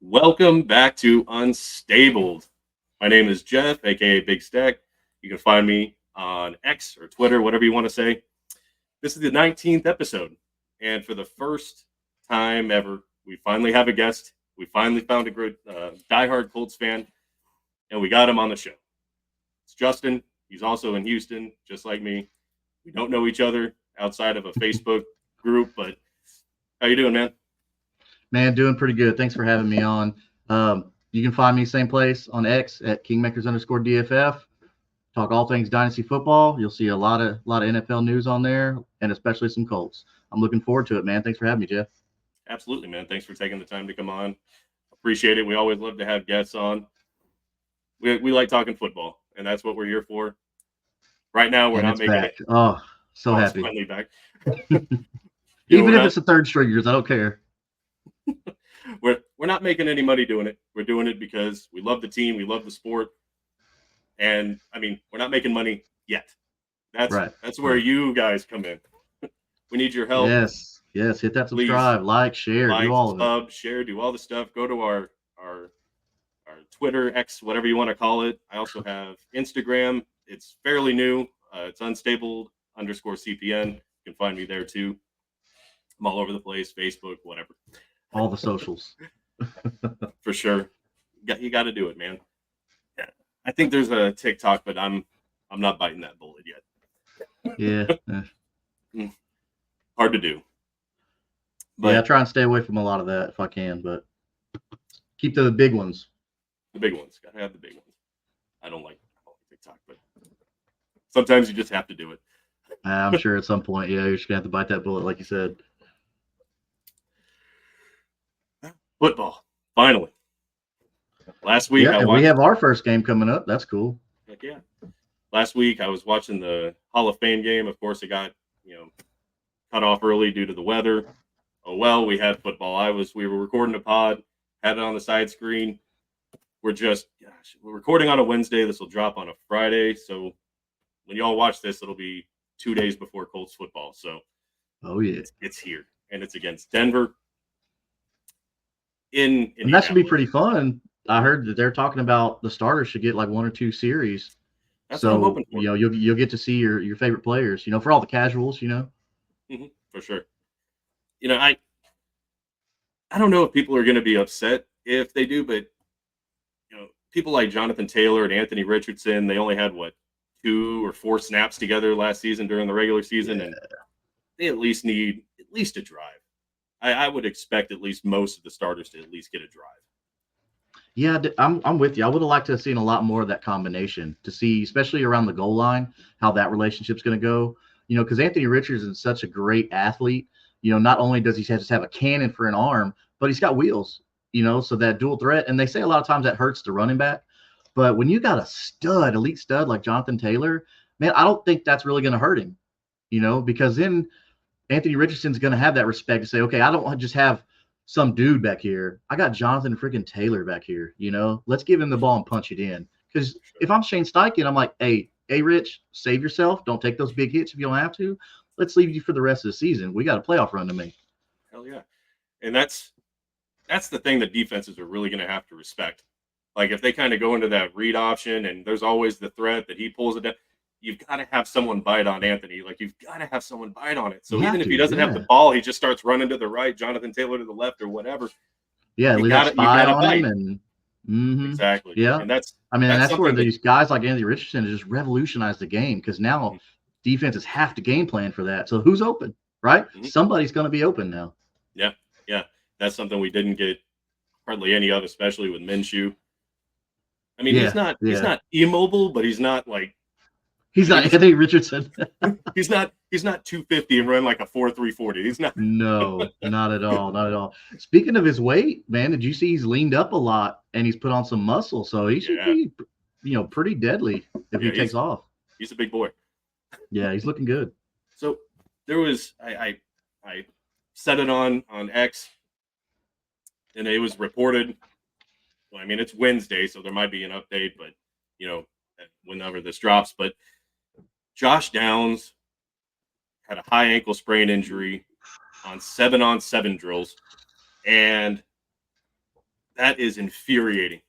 Welcome back to Unstabled. My name is Jeff, aka Big Stack. You can find me on X or Twitter, whatever you want to say. This is the 19th episode, and for the first time ever, we finally have a guest. We finally found a good diehard Colts fan, and we got him on the show. It's Justin. He's also in Houston, just like me. We don't know each other outside of a Facebook group, but how you doing, man? Man, doing pretty good. Thanks for having me on. You can find me same place on X at Kingmakers_DFF. Talk all things dynasty football. You'll see a lot of NFL news on there, and especially some Colts. I'm looking forward to it, man. Thanks for having me, Jeff. Absolutely, man. Thanks for taking the time to come on. Appreciate it. We always love to have guests on. We like talking football, and that's what we're here for. Right now, we're And not it's making back. it. Oh, so Oh, it's happy. finally back. Even We're if not it's the third stringers, I don't care. we're not making any money doing it. We're doing it because we love the team, we love the sport, and I mean, we're not making money yet. That's Right. that's where Right. you guys come in. We need your help. Yes. Yes. Hit that Please subscribe, like, share, do like, all of it. sub, share, do all the stuff. Go to our our Twitter, X, whatever you want to call it. I also have Instagram. It's fairly new. It's unstable_CPN. You can find me there too. I'm all over the place, Facebook, whatever. All the socials. For sure. You got to do it, man. Yeah. I think there's a TikTok, but I'm not biting that bullet Yeah. yet. Hard to do. Yeah. I But try and stay away from a lot of that if I can, but keep the big ones. the big ones. Gotta have the big ones. I don't like TikTok, but sometimes you just have to do it. I'm sure at some point, yeah, you're just gonna have to bite that bullet, like you said. Football. Finally. Last week Yeah, I and we watched have our first game coming up. That's cool. Heck yeah. Last week I was watching the Hall of Fame game. Of course, it got cut off early due to the weather. Oh well, we had football. We were recording a pod, had it on the side screen. We're recording on a Wednesday. This will drop on a Friday. So when y'all watch this, it'll be 2 days before Colts football. So Oh yeah, it's here, and it's against Denver in and that should be Indianapolis. pretty fun. I heard that they're talking about the starters should get like one or two series, That's what I'm so hoping for. you'll get to see your favorite players. For all the casuals. For sure. You know, I don't know if people are going to be upset if they do, but people like Jonathan Taylor and Anthony Richardson, they only had 2 or 4 snaps together last season during the regular season, Yeah, and they at least need a drive. I would expect at least most of the starters to at least get a drive. yeah, I'm with you. I would have liked to have seen a lot more of that combination to see, especially around the goal line, how that relationship's going to go. Because Anthony Richardson is such a great athlete. Not only does he just have a cannon for an arm, but he's got wheels. So that dual threat. And they say a lot of times that hurts the running back. But when you got a elite stud like Jonathan Taylor, man, I don't think that's really going to hurt him. Because then Anthony Richardson's going to have that respect to say, okay, I don't just have some dude back here. I got Jonathan freaking Taylor back here. Let's give him the ball and punch it in. Because if I'm Shane Steichen, I'm like, hey, Rich, save yourself. Don't take those big hits if you don't have to. Let's leave you for the rest of the season. We got a playoff run to make. Hell yeah, and that's the thing that defenses are really going to have to respect. Like if they kind of go into that read option, and there's always the threat that he pulls it down. You've got to have someone bite on Anthony. Like you've got to have someone bite on it. So even if he doesn't have the Yeah. ball, he just starts running to the right, Jonathan Taylor to the left, or whatever. Yeah, You leave that got to you spy got to on him bite. and Exactly. yeah. And that's I mean, that's that's where something that these guys like Anthony Richardson have just revolutionized the game because now defenses have to game plan for that. So who's open, right? Somebody's going to be open now. Yeah, yeah. That's something we didn't get hardly any of, especially with Minshew. I mean, he's not immobile, but he's not like he's not Anthony Richardson. he's not 250 and run like a 4.340. He's not. No, not at all. Not at all. Speaking of his weight, man, did you see he's leaned up a lot and he's put on some muscle? So he should be, pretty deadly if he takes off. He's a big boy. Yeah, he's looking good. So there was I set it on X, and it was reported. Well, I mean, it's Wednesday, so there might be an update, but whenever this drops. But Josh Downs had a high ankle sprain injury on 7-on-7 drills, and That is infuriating.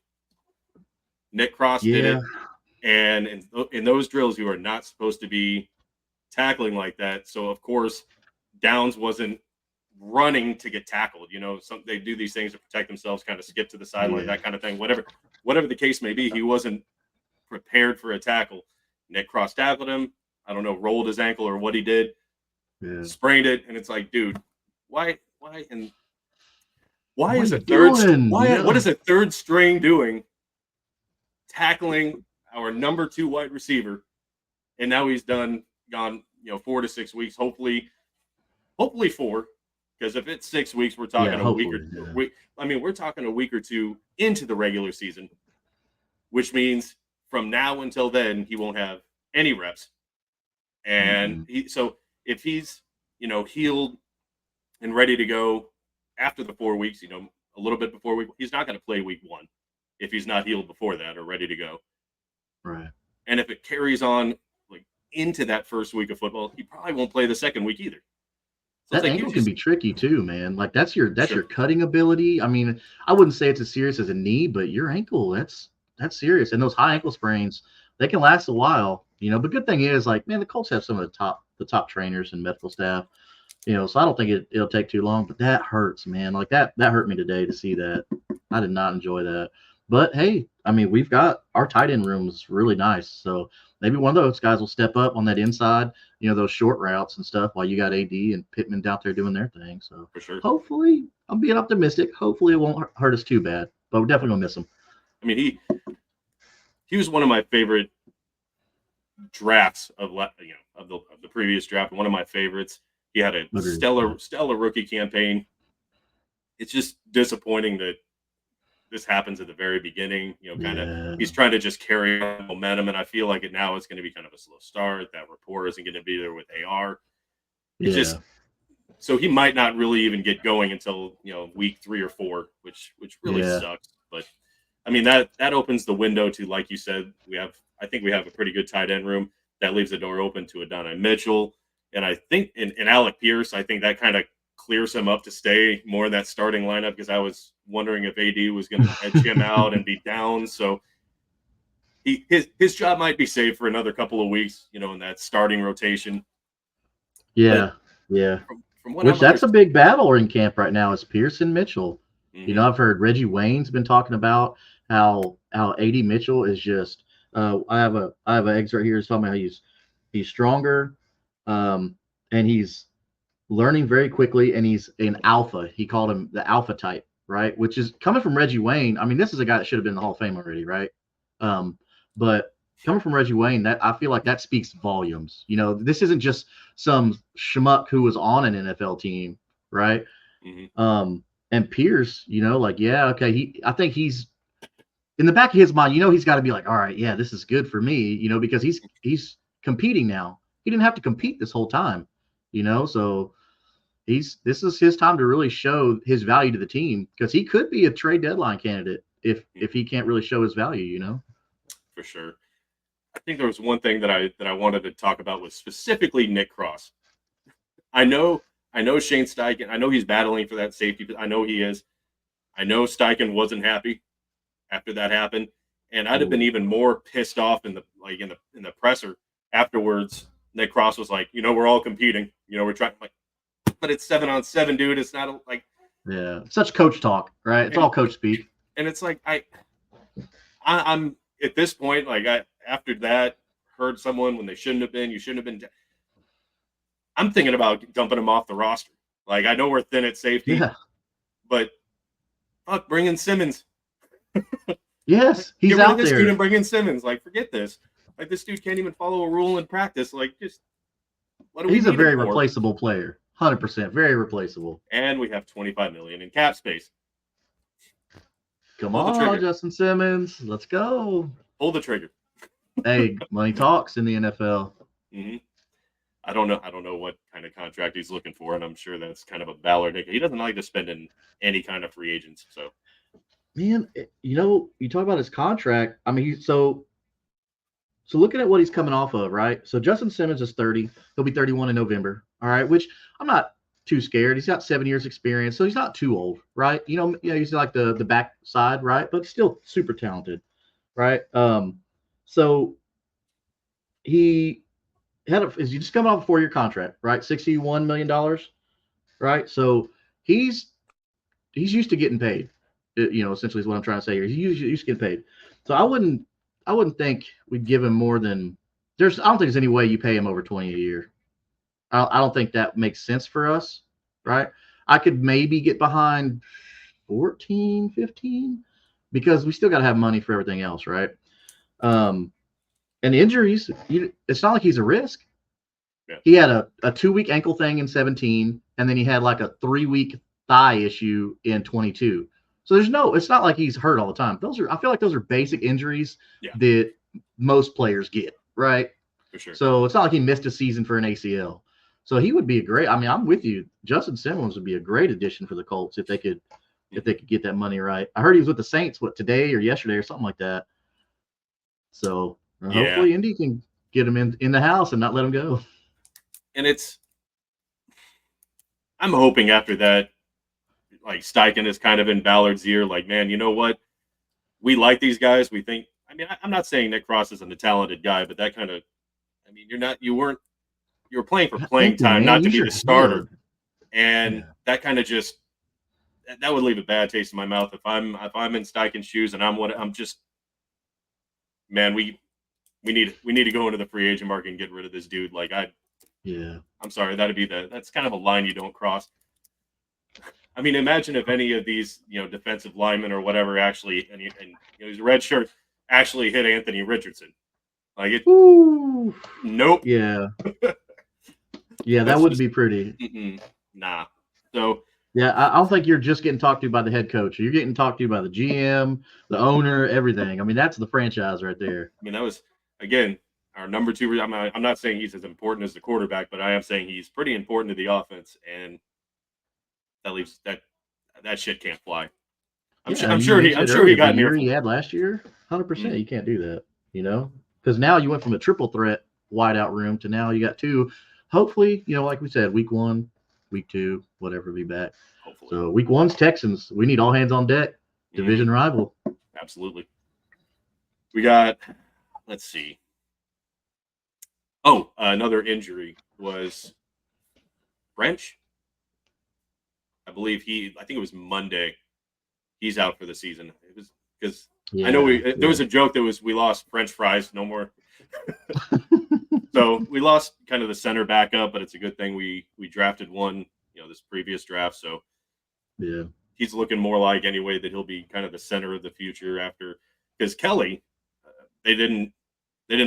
Nick Cross did Yeah, it, and in those drills, you are not supposed to be tackling like that. So of course, Downs wasn't running to get tackled. They do these things to protect themselves, kind of skip to the sideline, yeah, that kind of thing. Whatever the case may be, he wasn't prepared for a tackle. Nick Cross tackled him. I don't know, rolled his ankle or what he did, yeah. sprained it, and it's like, dude, and why What are is you a third doing? why what Yeah. is a third string doing tackling our number 2 wide receiver? And now he's gone 4 to 6 weeks, hopefully 4, because if it's 6 weeks, we're Yeah, talking a week or hopefully. Yeah. we're talking a week or two into the regular season, which means from now until then he won't have any reps. And Mm-hmm. so if he's healed and ready to go after the 4 weeks, a little bit before he's not going to play week 1 if he's not healed before that or ready to go. Right. And if it carries on like into that first week of football, he probably won't play the second week either. So it's That like ankle can be tricky too, man. Like that's your sure. cutting ability. I mean, I wouldn't say it's as serious as a knee, but your ankle, that's serious. And those high ankle sprains, they can last a while, But good thing is, like, man, the Colts have some of the top trainers and medical staff, so I don't think it'll take too long. But that hurts, man. Like that hurt me today to see that. I did not enjoy that. But hey, I mean, we've got our tight end room is really nice, so maybe one of those guys will step up on that inside, those short routes and stuff while you got AD and Pittman out there doing their thing. So For sure. hopefully, I'm being optimistic. Hopefully, it won't hurt us too bad, but we're definitely gonna miss him. I mean, he was one of my favorite drafts of the previous draft. One of my favorites. He had a Agreed. stellar rookie campaign. It's just disappointing that this happens at the very beginning. Kind of Yeah, he's trying to just carry on momentum, and I feel like now it's going to be kind of a slow start. That rapport isn't going to be there with AR. It's yeah, just so he might not really even get going until week 3 or 4, which really yeah, sucks. But I mean that opens the window to, like you said, I think we have a pretty good tight end room that leaves the door open to Adonai Mitchell, and I think in Alec Pierce, I think that kind of clears him up to stay more in that starting lineup, because I was wondering if AD was going to edge him out and be down. So his job might be safe for another couple of weeks, in that starting rotation. But yeah, yeah. from what Which I'm that's a understanding, big battle in camp right now is Pearson Mitchell. mm-hmm, I've heard Reggie Wayne's been talking about how AD Mitchell is just. I have an eggs right here. It's talking about how he's stronger, um, and he's learning very quickly, and he's an alpha. He called him the alpha type, right? Which is coming from Reggie Wayne. I mean, this is a guy that should have been in the Hall of Fame already, right? But coming from Reggie Wayne, that I feel like that speaks volumes. This isn't just some schmuck who was on an NFL team, right? mm-hmm. And Pierce, like, yeah, okay, I think he's in the back of his mind, he's got to be like, all right, yeah, this is good for me, because he's competing now. He didn't have to compete this whole time, so this is his time to really show his value to the team, because he could be a trade deadline candidate if he can't really show his value. For sure. I think there was one thing that I wanted to talk about was specifically Nick Cross. I know Shane Steichen. I know he's battling for that safety. I know he is. I know Steichen wasn't happy after that happened, and I'd have been even more pissed off in the presser afterwards. Nick Cross was like, we're all competing. We're trying, like, but it's 7-on-7, dude. It's not like, Yeah, such coach talk, right? It's all coach speak. and it's like I'm at this point, like, after that heard someone when they shouldn't have been. You shouldn't have been. I'm thinking about dumping him off the roster. Like, I know we're thin at safety, Yeah. but fuck, bring in Simmons. Yes, he's Get rid of out this dude there. and bring in Simmons. Like, forget this. Like, this dude can't even follow a rule in practice. Like, just what do we He's a need very him for? replaceable player. 100%, very replaceable. And we have $25 million in cap space. Come Pull the on, trigger. Justin Simmons, let's go. Pull the trigger. Hey, money talks in the NFL. Mm-hmm. I don't know what kind of contract he's looking for, and I'm sure that's kind of a Ballard. He doesn't like to spend in any kind of free agents. So, Man, you talk about his contract. I mean, so looking at what he's coming off of, right? So Justin Simmons is 30. He'll be 31 in November. All right, which I'm not too scared. He's got 7 years experience, so he's not too old, right? He's like the back side, right? But still super talented, right? So he is he just coming off a 4-year contract, right? $61 million, right? So he's used to getting paid. Essentially is what I'm trying to say here. He's used to getting paid. So I wouldn't think we'd give him more than I don't think there's any way you pay him over 20 a year. I don't think that makes sense for us, right? I could maybe get behind 14, 15 because we still got to have money for everything else, right? And injuries, it's not like he's a risk. Yeah. He had a 2-week ankle thing in 17, and then he had like a 3-week thigh issue in 22. So it's not like he's hurt all the time. I feel like those are basic injuries that most players get, right? For sure. So it's not like he missed a season for an ACL. So he would be I'm with you. Justin Simmons would be a great addition for the Colts if they could get that money right. I heard he was with the Saints, today or yesterday or something like that. So hopefully Indy can get him in the house and not let him go. And I'm hoping after that, like Steichen is kind of in Ballard's ear, like, man, you know what? We like these guys. We think, I'm not saying Nick Cross isn't a talented guy, but that kind of, you were playing for playing time, not to be the starter. And that kind of just, that would leave a bad taste in my mouth if I'm in Steichen's shoes and man, we need to go into the free agent market and get rid of this dude. I'm sorry, that's kind of a line you don't cross. Imagine if any of these, defensive linemen or whatever actually, and his red shirt actually hit Anthony Richardson. Nope. Yeah. Yeah, that wouldn't be pretty. Nah. So. Yeah, I don't think you're just getting talked to by the head coach. You're getting talked to by the GM, the owner, everything. That's the franchise right there. That was, again, our number 2. I'm not saying he's as important as the quarterback, but I am saying he's pretty important to the offense, and that leaves that shit can't fly. I'm sure he got near. He had last year, 100%. You can't do that, because now you went from a triple threat wideout room to now you got 2. Hopefully, like we said, week 1, week 2, whatever, be back. Hopefully. So week 1's Texans. We need all hands on deck. Division rival. Absolutely. We got. Let's see. Oh, another injury was French. I believe I think it was Monday. He's out for the season. It was because I know there was a joke that was we lost French fries, no more. So we lost kind of the center backup, but it's a good thing we drafted one, this previous draft. So he's looking more like anyway that he'll be kind of the center of the future after, because Kelly, they didn't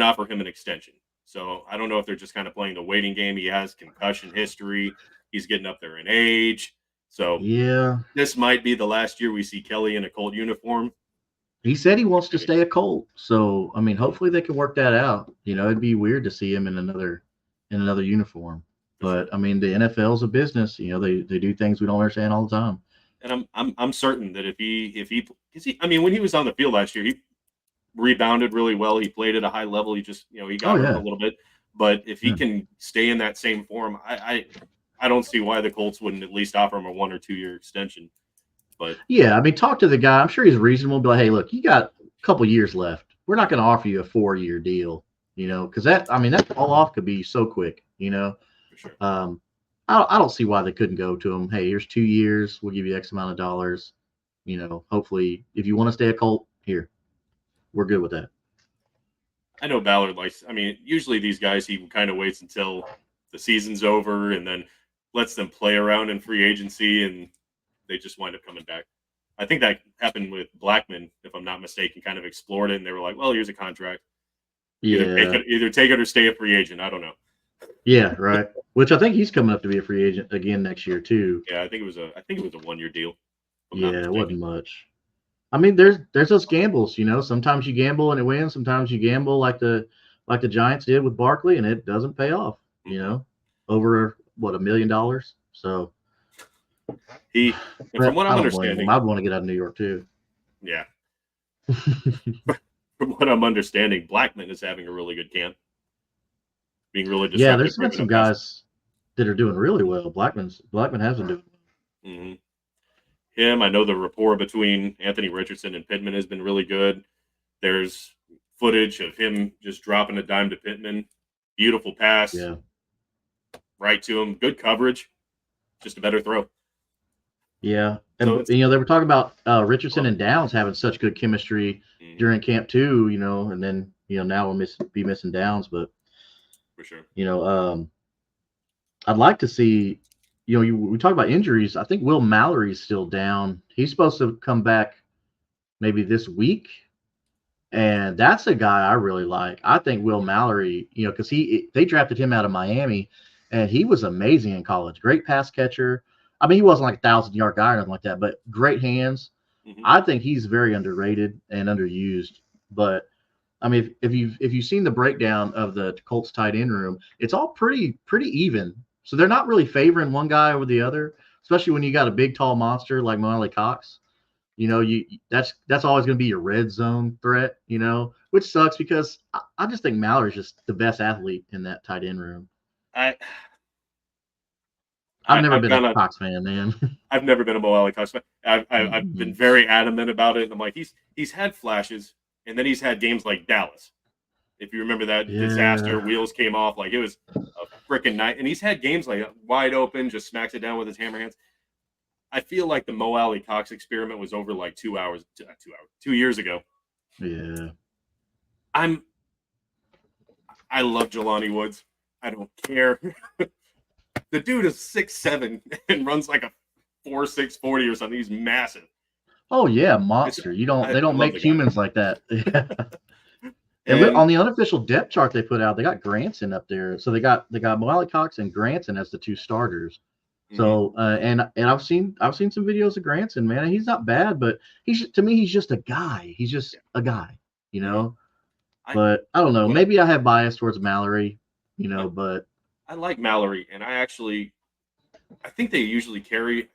offer him an extension. So I don't know if they're just kind of playing the waiting game. He has concussion history. He's getting up there in age. So this might be the last year we see Kelly in a Colt uniform. He said he wants to stay a Colt. So, hopefully they can work that out. It'd be weird to see him in another uniform. But, the NFL's a business. They do things we don't understand all the time. And I'm certain that if he when he was on the field last year, he rebounded really well. He played at a high level. He just, he got hurt a little bit. But if he can stay in that same form, I don't see why the Colts wouldn't at least offer him a 1 or 2 year extension. But talk to the guy. I'm sure he's reasonable. Be like, hey, look, you got a couple years left. We're not going to offer you a 4-year deal, because that fall off could be so quick, For sure. I don't see why they couldn't go to him. Hey, here's 2 years. We'll give you X amount of dollars. Hopefully, if you want to stay a Colt, here, we're good with that. I know Ballard likes. Usually these guys, he kind of waits until the season's over and then lets them play around in free agency, and they just wind up coming back. I think that happened with Blackman, if I'm not mistaken, kind of explored it, and they were like, well, here's a contract. Either take it or stay a free agent. I don't know. Yeah, right. Which I think he's coming up to be a free agent again next year too. Yeah, I think it was a 1-year deal. Yeah, it wasn't much. There's those gambles, Sometimes you gamble and it wins. Sometimes you gamble like the Giants did with Barkley, and it doesn't pay off. Over $1 million. So from what I'm understanding, I'd want to get out of New York too. Yeah. From what I'm understanding, Blackman is having a really good camp. Being really disruptive. Yeah, there's been some guys. that are doing really well. Blackman has been doing well. Him, I know the rapport between Anthony Richardson and Pittman has been really good. There's footage of him just dropping a dime to Pittman. Beautiful pass, yeah. right to him. Good coverage, just a better throw. Yeah, So and it's they were talking about Richardson and Downs having such good chemistry during camp too. And then now we'll be missing Downs, but for sure. I'd like to see. We talk about injuries. I think Will Mallory's still down. He's supposed to come back maybe this week, and that's a guy I really like. I think Will Mallory, because they drafted him out of Miami, and he was amazing in college. Great pass catcher. I mean, he wasn't like a 1,000-yard guy or nothing like that, but great hands. I think he's very underrated and underused. But I mean, if you've seen the breakdown of the Colts tight end room, it's all pretty even. So they're not really favoring one guy over the other, especially when you got a big tall monster like Mo Cox. That's always going to be your red zone threat. Which sucks because I just think Mallory's just the best athlete in that tight end room. I've never been a Cox fan, man. I've never been a Mo Cox fan. I've been very adamant about it. I'm like, he's had flashes, and then he's had games like Dallas. If you remember that disaster, wheels came off, like it was a freaking night. And he's had games like wide open, just smacks it down with his hammer hands. I feel like the Mo Cox experiment was over like 2 years ago. Yeah. I love Jelani Woods. I don't care. The dude is 6'7" and runs like a 4.6 40 or something. He's massive. Oh yeah, monster. They don't make humans like that. And on the unofficial depth chart they put out, they got Granson up there. So they got Mo Cox and Granson as the two starters. So and I've seen some videos of Granson, man. He's not bad, but to me he's just a guy. He's just a guy, But I don't know. Maybe I have bias towards Mallory, but I like Mallory, and I think they usually carry.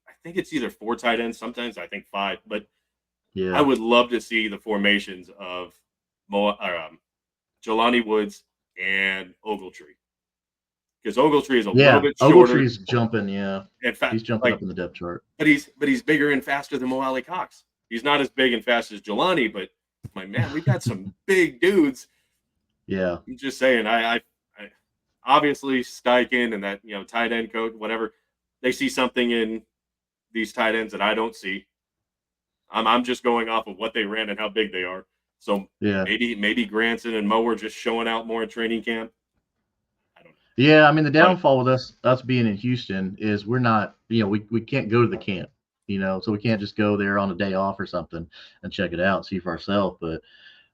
I think it's either 4 tight ends. Sometimes I think 5, but yeah, I would love to see the formations of Jelani Woods and Ogletree, because Ogletree is a little bit shorter. Ogletree's jumping, In fact, he's jumping up in the depth chart. But he's bigger and faster than Mo Cox. He's not as big and fast as Jelani, but my man, we've got some big dudes. Yeah, I'm just saying. I obviously Steichen and that tight end coach, whatever, they see something in these tight ends that I don't see. I'm just going off of what they ran and how big they are. So maybe Granson and Mo were just showing out more in training camp. I don't know. Yeah, I mean the downfall with us being in Houston is we're not, we can't go to the camp, so we can't just go there on a day off or something and check it out, see for ourselves. But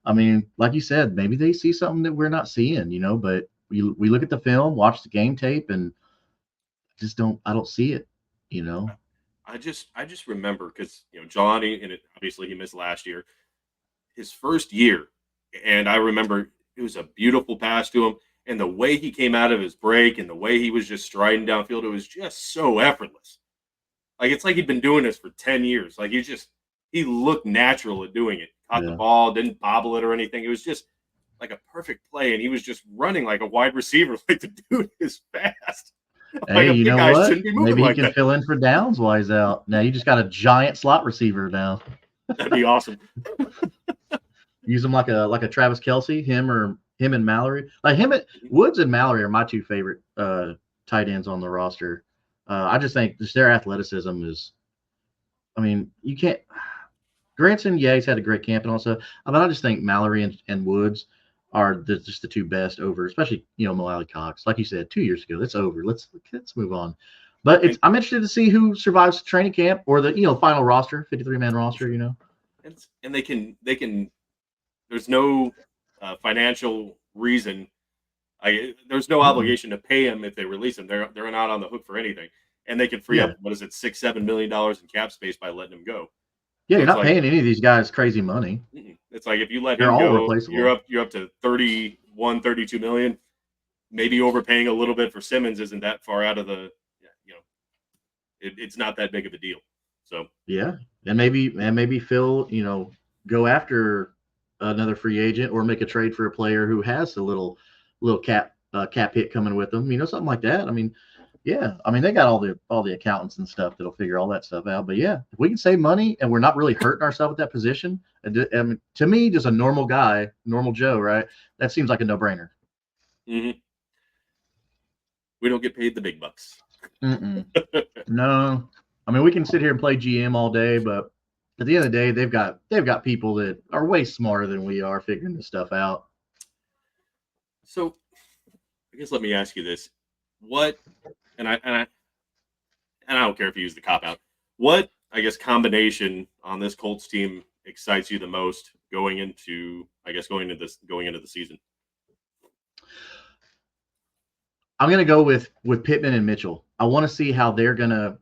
I mean, like you said, maybe they see something that we're not seeing, but we look at the film, watch the game tape, and I don't see it, I just remember because Johnny, and obviously he missed last year, his first year, and I remember it was a beautiful pass to him, and the way he came out of his break and the way he was just striding downfield, it was just so effortless. Like it's like he'd been doing this for 10 years. Like he looked natural at doing it. Caught the ball, didn't bobble it or anything. It was just like a perfect play, and he was just running like a wide receiver. Like the dude is fast. Hey, like you know what? Maybe he can fill in for Downs while he's out. Now you just got a giant slot receiver now. That'd be awesome. Use him like a Travis Kelce, him and Mallory. Like Woods and Mallory are my two favorite tight ends on the roster. I just think just their athleticism is. I mean, you can't. Granson, he's had a great camp and also, but I just think Mallory and Woods are just the two best over, especially Mo Cox. Like you said, 2 years ago, that's over. Let's move on. But I'm interested to see who survives training camp or the final roster, 53-man roster. And they can. There's no financial reason. There's no obligation to pay them if they release them. They're not on the hook for anything, and they can free up $6-7 million in cap space by letting them go. Yeah, you're not paying any of these guys crazy money. It's like if you let him go, you're up to 31, 32 million. Maybe overpaying a little bit for Simmons isn't that far out of the, it's not that big of a deal. So yeah, and maybe Phil, go after another free agent or make a trade for a player who has a little cap cap hit coming with them, something like that. I mean, yeah, I mean they got all the accountants and stuff that'll figure all that stuff out. But yeah, if we can save money and we're not really hurting ourselves at that position, I mean, to me, just a normal guy, normal Joe, right? That seems like a no-brainer. Mm-hmm. We don't get paid the big bucks. No, I mean we can sit here and play GM all day, but at the end of the day, they've got people that are way smarter than we are figuring this stuff out. So, I guess let me ask you this: what? And I don't care if you use the cop out. What, I guess, combination on this Colts team excites you the most going into the season? I'm gonna go with Pittman and Mitchell. I want to see how they're gonna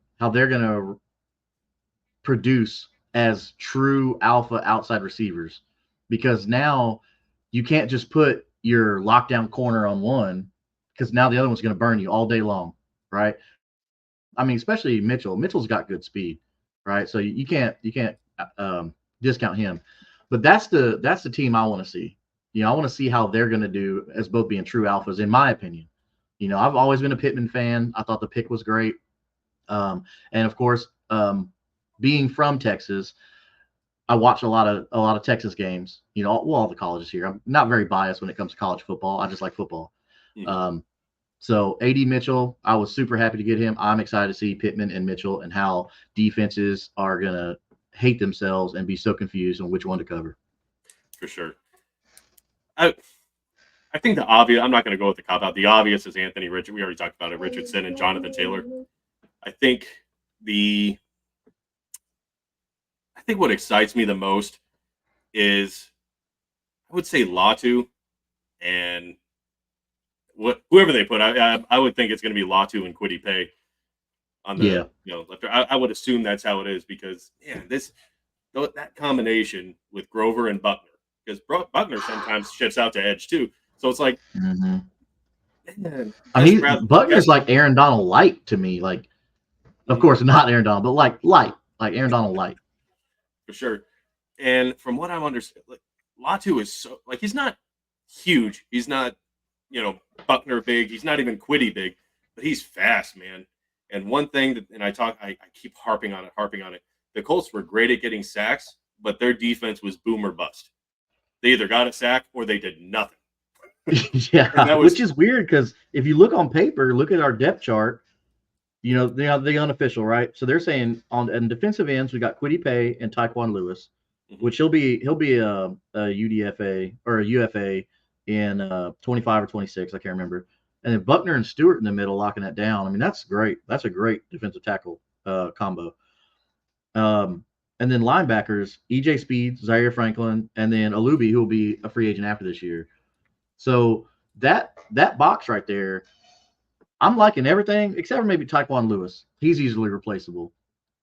produce as true alpha outside receivers, because now you can't just put your lockdown corner on one, because now the other one's going to burn you all day long, right? I mean, especially Mitchell. Mitchell's got good speed, right? So you can't discount him. But that's the team I want to see. I want to see how they're going to do as both being true alphas, in my opinion. I've always been a Pittman fan. I thought the pick was great, and of course, being from Texas, I watch a lot of Texas games. All the colleges here. I'm not very biased when it comes to college football. I just like football. Mm-hmm. So AD Mitchell, I was super happy to get him. I'm excited to see Pittman and Mitchell and how defenses are gonna hate themselves and be so confused on which one to cover. For sure. I think the obvious. I'm not going to go with the cop out. The obvious is Anthony Richardson. We already talked about it. Richardson and Jonathan Taylor. I think what excites me the most is, I would say, Latu and whoever they put. I would think it's going to be Latu and Kwity Paye on the left. I would assume that's how it is, because that combination with Grover and Buckner, because Buckner sometimes shifts out to edge too. So it's like, man, Buckner's like Aaron Donald light to me. Like, of course, not Aaron Donald, but like Aaron Donald light. For sure. And from what I'm understanding, Latu is so, he's not huge. He's not, Buckner big. He's not even Kwity big, but he's fast, man. And one thing I keep harping on it. The Colts were great at getting sacks, but their defense was boom or bust. They either got a sack or they did nothing. Yeah, which is weird, because if you look on paper, look at our depth chart, the unofficial, right? So they're saying on defensive ends, we got Kwity Paye and Tyquan Lewis, mm-hmm. which he'll be a UDFA or a UFA in 25 or 26, I can't remember. And then Buckner and Stewart in the middle locking that down. I mean, that's great. That's a great defensive tackle combo. And then linebackers, EJ Speed, Zaire Franklin, and then Alubi, who will be a free agent after this year. So that box right there, I'm liking everything except for maybe Tyquan Lewis. He's easily replaceable.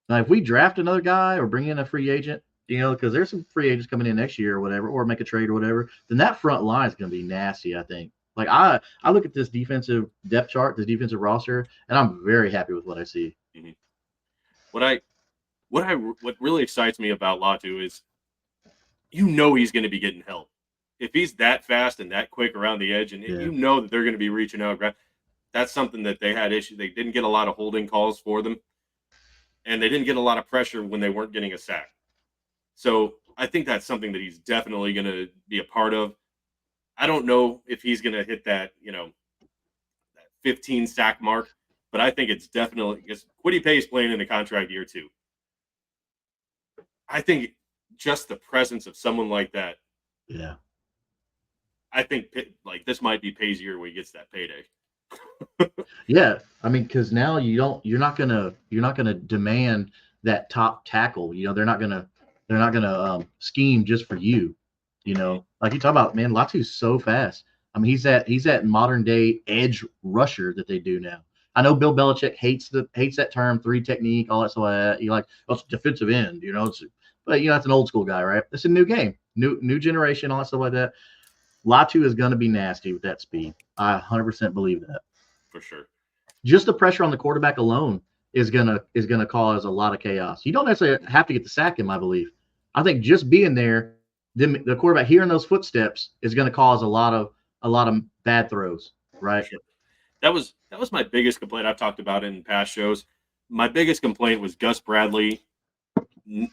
Now, if we draft another guy or bring in a free agent, because there's some free agents coming in next year or whatever, or make a trade or whatever, then that front line is going to be nasty, I think. Like, I look at this defensive depth chart, this defensive roster, and I'm very happy with what I see. Mm-hmm. What really excites me about Latu is, he's going to be getting help. If he's that fast and that quick around the edge, and that they're going to be reaching out, that's something that they had issues. They didn't get a lot of holding calls for them, and they didn't get a lot of pressure when they weren't getting a sack. So I think that's something that he's definitely going to be a part of. I don't know if he's going to hit that, that 15 sack mark, but I think it's definitely, because Kwity Paye is playing in a contract year too. I think just the presence of someone like that. Yeah. I think this might be Paye's year where he gets that payday. Yeah, I mean, because now you're not gonna demand that top tackle. They're not gonna scheme just for you. Like you talk about, man, Latu's so fast. I mean, he's that modern day edge rusher that they do now. I know Bill Belichick hates that term, 3 technique, all that sort of that. You're like, it's defensive end, but that's an old school guy, right? It's a new game, new generation, all that stuff like that. Latu is going to be nasty with that speed. I 100% believe that. For sure. Just the pressure on the quarterback alone is gonna cause a lot of chaos. You don't necessarily have to get the sack, in my belief. I think just being there, then the quarterback hearing those footsteps is going to cause a lot of bad throws. right? For sure. That was my biggest complaint. I've talked about it in past shows. My biggest complaint was Gus Bradley,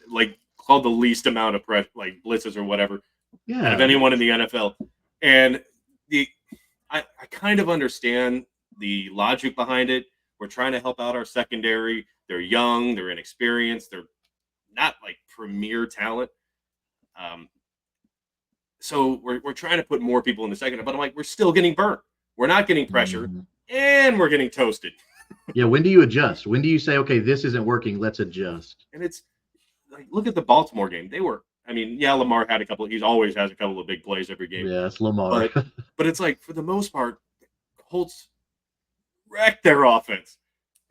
like called the least amount of like blitzes or whatever out of Yeah, anyone in the NFL. And the I kind of understand the logic behind it. We're trying to help out our secondary. They're young, they're inexperienced, they're not like premier talent. Um, so we're trying to put more people in the second, but I'm like, we're still getting burnt. We're not getting pressure, mhm. and we're getting toasted. Yeah. When do you adjust? When do you say, okay, this isn't working, let's adjust? And it's like, look at the Baltimore game. They were, I mean, yeah, Lamar had a couple. He always has a couple of big plays every game, Yeah, it's Lamar. but it's like for the most part, Colts wrecked their offense,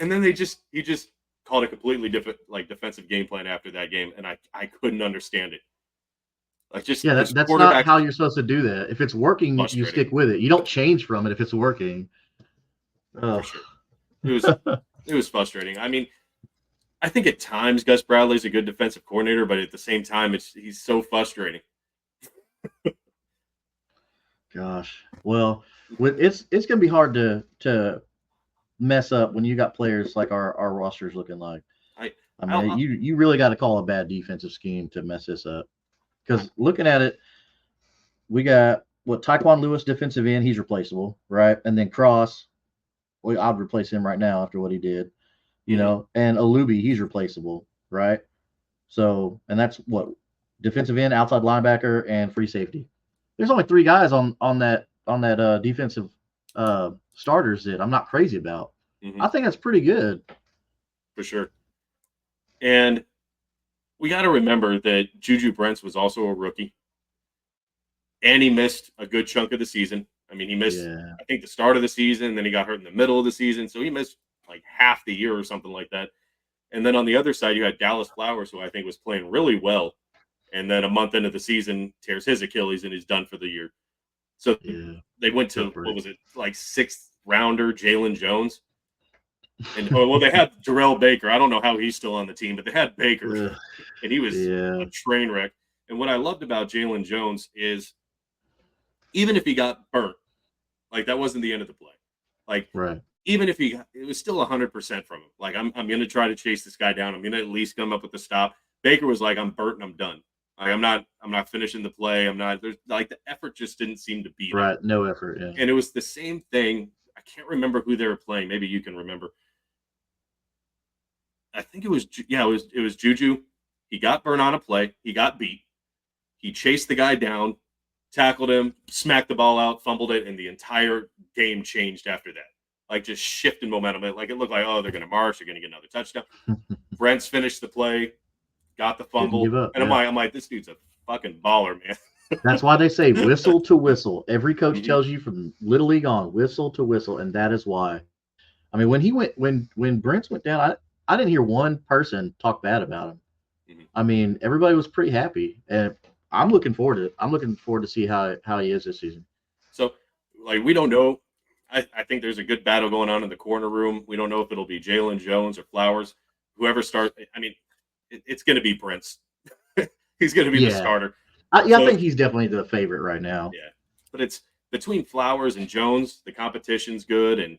and then he just called a completely different like defensive game plan after that game, and I couldn't understand it. Like just Yeah, those that's not quarterbacks, how you're supposed to do that. If it's working, you frustrating stick with it. You don't change from it if it's working. for Oh, sure. It was frustrating. I mean, I think at times Gus Bradley's a good defensive coordinator, but at the same time, he's so frustrating. gosh. Well, it's gonna be hard to mess up when you got players like our roster's looking like. I, I mean, I you really got to call a bad defensive scheme to mess this up. Because looking at it, we got what Taekwon Lewis defensive end, he's replaceable, right? And then Cross, well, I'd replace him right now after what he did, mhm. And Alubi, he's replaceable, right? So, and that's what defensive end, outside linebacker, and free safety. There's only three guys on that defensive starters that I'm not crazy about. Mhm. I think that's pretty good. For sure. And we got to remember that Juju Brents was also a rookie, and he missed a good chunk of the season. I mean, he missed, Yeah, I think, the start of the season, and then he got hurt in the middle of the season, so he missed like half the year or something like that. And then on the other side, you had Dallas Flowers, who I think was playing really well, and then a month into the season tears his Achilles and he's done for the year. So yeah, they went tough to what break. was it, like sixth rounder Jalen Jones, and oh well, they had Jarrell Baker. I don't know how he's still on the team, but they had Baker, Ugh, and he was yeah, a train wreck. And what I loved about Jalen Jones is even if he got burnt, like that wasn't the end of the play. Like right. even if it was still 100% from him. Like I'm going to try to chase this guy down. I'm going to at least come up with the stop. Baker was like, I'm burnt and I'm done. Like I'm not finishing the play. I'm not. There's like the effort just didn't seem to be there. Right, no effort. Yeah, And it was the same thing. I can't remember who they were playing. Maybe you can remember. I think it was it was Juju. He got burnt on a play. He got beat. He chased the guy down, tackled him, smacked the ball out, fumbled it, and the entire game changed after that. Like just shifting momentum. Like it looked like, oh, they're going to march. They're going to get another touchdown. Brent's finished the play, got the didn't fumble, give up. and Yeah, I'm like, this dude's a fucking baller, man. that's why they say whistle to whistle. Every coach Mhm. tells you from little league on, whistle to whistle, and that is why. I mean, when Brents went down, I didn't hear one person talk bad about him. Mhm. I mean, everybody was pretty happy, and I'm looking forward to it. I'm looking forward to see how he is this season. So, like, we don't know. I think there's a good battle going on in the corner room. We don't know if it'll be Jalen Jones or Flowers. Whoever starts, I mean, it's going to be Brent's. He's going to be the Yeah, starter. yeah, I So, think he's definitely the favorite right now. yeah. But it's between Flowers and Jones, the competition's good. And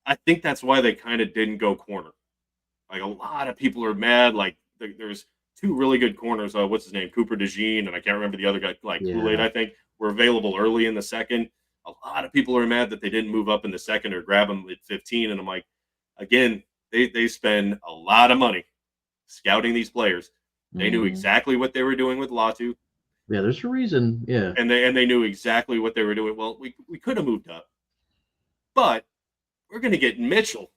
I think that's why they kind of didn't go corner. Like, a lot of people are mad. Like, there's two really good corners. What's his name? Cooper DeJean. And I can't remember the other guy, like Kool-Aid, Yeah, I think, were available early in the second. A lot of people are mad that they didn't move up in the second or grab them at 15. And I'm like, again, they spend a lot of money scouting these players. They knew hmm exactly what they were doing with Latu, yeah. There's a reason. Yeah, and they knew exactly what they were doing. Well, we could have moved up, but we're going to get Mitchell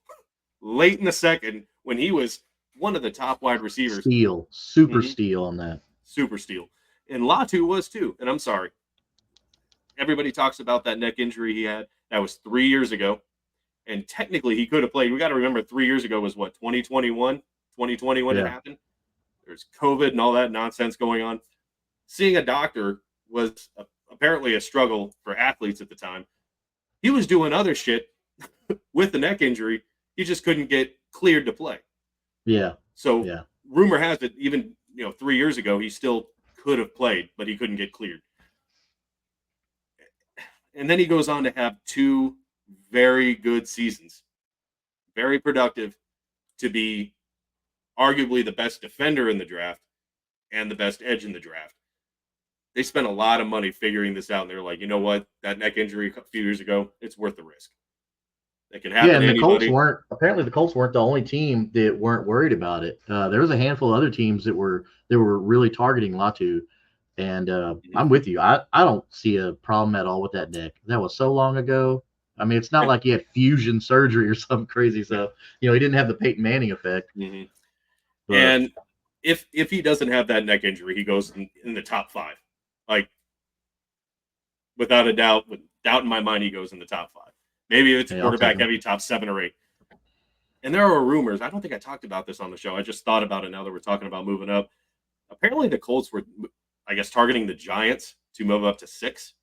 late in the second when he was one of the top wide receivers. steal, super Mm-hmm. steal on that. Super steal. And Latu was too. And I'm sorry. Everybody talks about that neck injury he had. That was 3 years ago. And technically he could have played. We got to remember 3 years ago was what, 2021? 2020 when it Yeah, happened. There's COVID and all that nonsense going on. Seeing a doctor was apparently a struggle for athletes at the time. He was doing other shit with the neck injury. He just couldn't get cleared to play. yeah, So yeah. rumor has it, even 3 years ago, he still could have played, but he couldn't get cleared. And then he goes on to have 2 very good seasons, very productive, to be arguably the best defender in the draft and the best edge in the draft. They spent a lot of money figuring this out, and they're like, you know what? That neck injury a few years ago, it's worth the risk. It can happen Yeah, to and anybody. the Colts weren't the only team that weren't worried about it. There was a handful of other teams that were really targeting Latu, and I'm with you. I don't see a problem at all with that neck. That was so long ago. I mean, it's not like he had fusion surgery or something crazy. So he didn't have the Peyton Manning effect. Mm-hmm. But, And if he doesn't have that neck injury, he goes in the top 5. Like, without a doubt, with doubt in my mind, he goes in the top 5. Maybe if it's quarterback heavy, top 7 or 8. And there are rumors. I don't think I talked about this on the show. I just thought about it now that we're talking about moving up. Apparently, the Colts were, I guess, targeting the Giants to move up to 6.